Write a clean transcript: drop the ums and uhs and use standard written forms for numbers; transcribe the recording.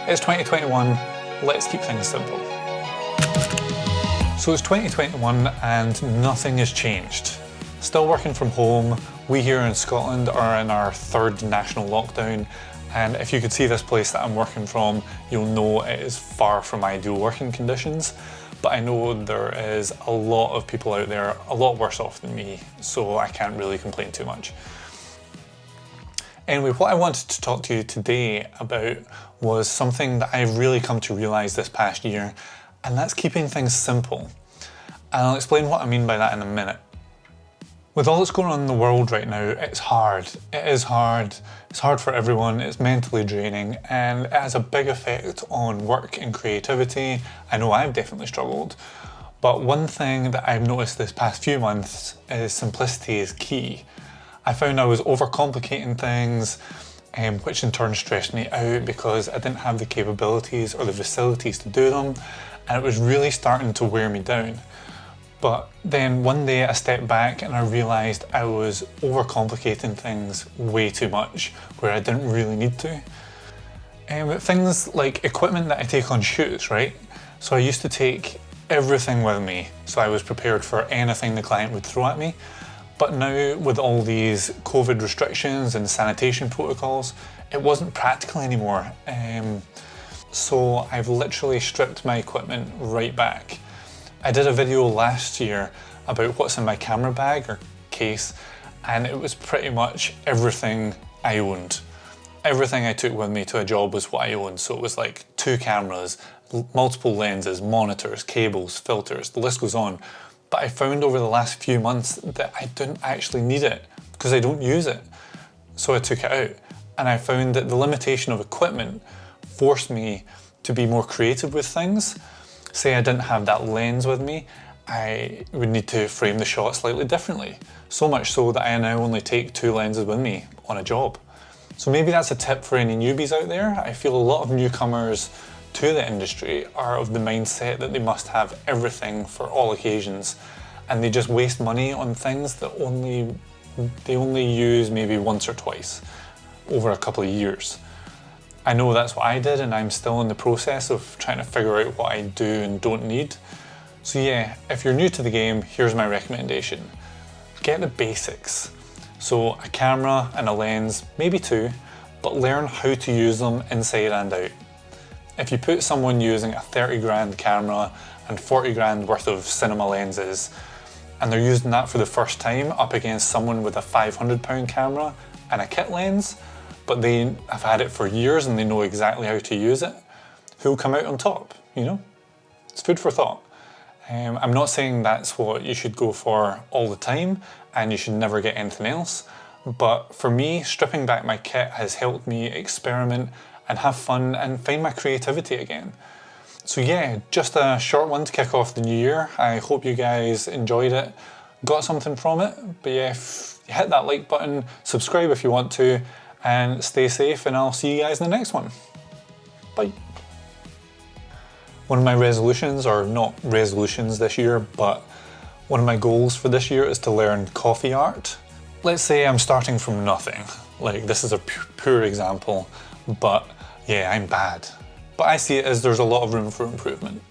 It's 2021, let's keep things simple. So it's 2021 and nothing has changed. Still working from home. We here in Scotland are in our third national lockdown, and if you could see this place that I'm working from, you'll know it is far from ideal working conditions. But I know there is a lot of people out there a lot worse off than me, so I can't really complain too much. Anyway, what I wanted to talk to you today about was something that I've really come to realise this past year, and that's keeping things simple. And I'll explain what I mean by that in a minute. With all that's going on in the world right now, it's hard. It is hard. It's hard for everyone. It's mentally draining, and it has a big effect on work and creativity. I know I've definitely struggled. But one thing that I've noticed this past few months is simplicity is key. I found I was overcomplicating things, which in turn stressed me out because I didn't have the capabilities or the facilities to do them, and it was really starting to wear me down. But then one day I stepped back and I realised I was overcomplicating things way too much where I didn't really need to. Things like equipment that I take on shoots, right? So I used to take everything with me, so I was prepared for anything the client would throw at me. But now with all these COVID restrictions and sanitation protocols, it wasn't practical anymore. So I've literally stripped my equipment right back. I did a video last year about what's in my camera bag or case, and it was pretty much everything I owned. Everything I took with me to a job was what I owned. So it was like 2 cameras, multiple lenses, monitors, cables, filters, the list goes on. But I found over the last few months that I didn't actually need it because I don't use it. So I took it out, and I found that the limitation of equipment forced me to be more creative with things. Say I didn't have that lens with me, I would need to frame the shot slightly differently. So much so that I now only take 2 lenses with me on a job. So maybe that's a tip for any newbies out there. I feel a lot of newcomers to the industry are of the mindset that they must have everything for all occasions, and they just waste money on things that they only use maybe once or twice over a couple of years. I know that's what I did, and I'm still in the process of trying to figure out what I do and don't need. So yeah, if you're new to the game, here's my recommendation. Get the basics. So a camera and a lens, maybe 2, but learn how to use them inside and out. If you put someone using a 30 grand camera and 40 grand worth of cinema lenses, and they're using that for the first time up against someone with a £500 camera and a kit lens, but they have had it for years and they know exactly how to use it, who'll come out on top, you know? It's food for thought. I'm not saying that's what you should go for all the time and you should never get anything else, but for me, stripping back my kit has helped me experiment and have fun and find my creativity again. So yeah, just a short one to kick off the new year. I hope you guys enjoyed it, got something from it. But yeah, hit that like button, subscribe if you want to, and stay safe, and I'll see you guys in the next one. Bye. One of my resolutions, or not resolutions this year, but one of my goals for this year is to learn coffee art. Let's say I'm starting from nothing. Like, this is a poor example, but yeah, I'm bad. But I see it as there's a lot of room for improvement.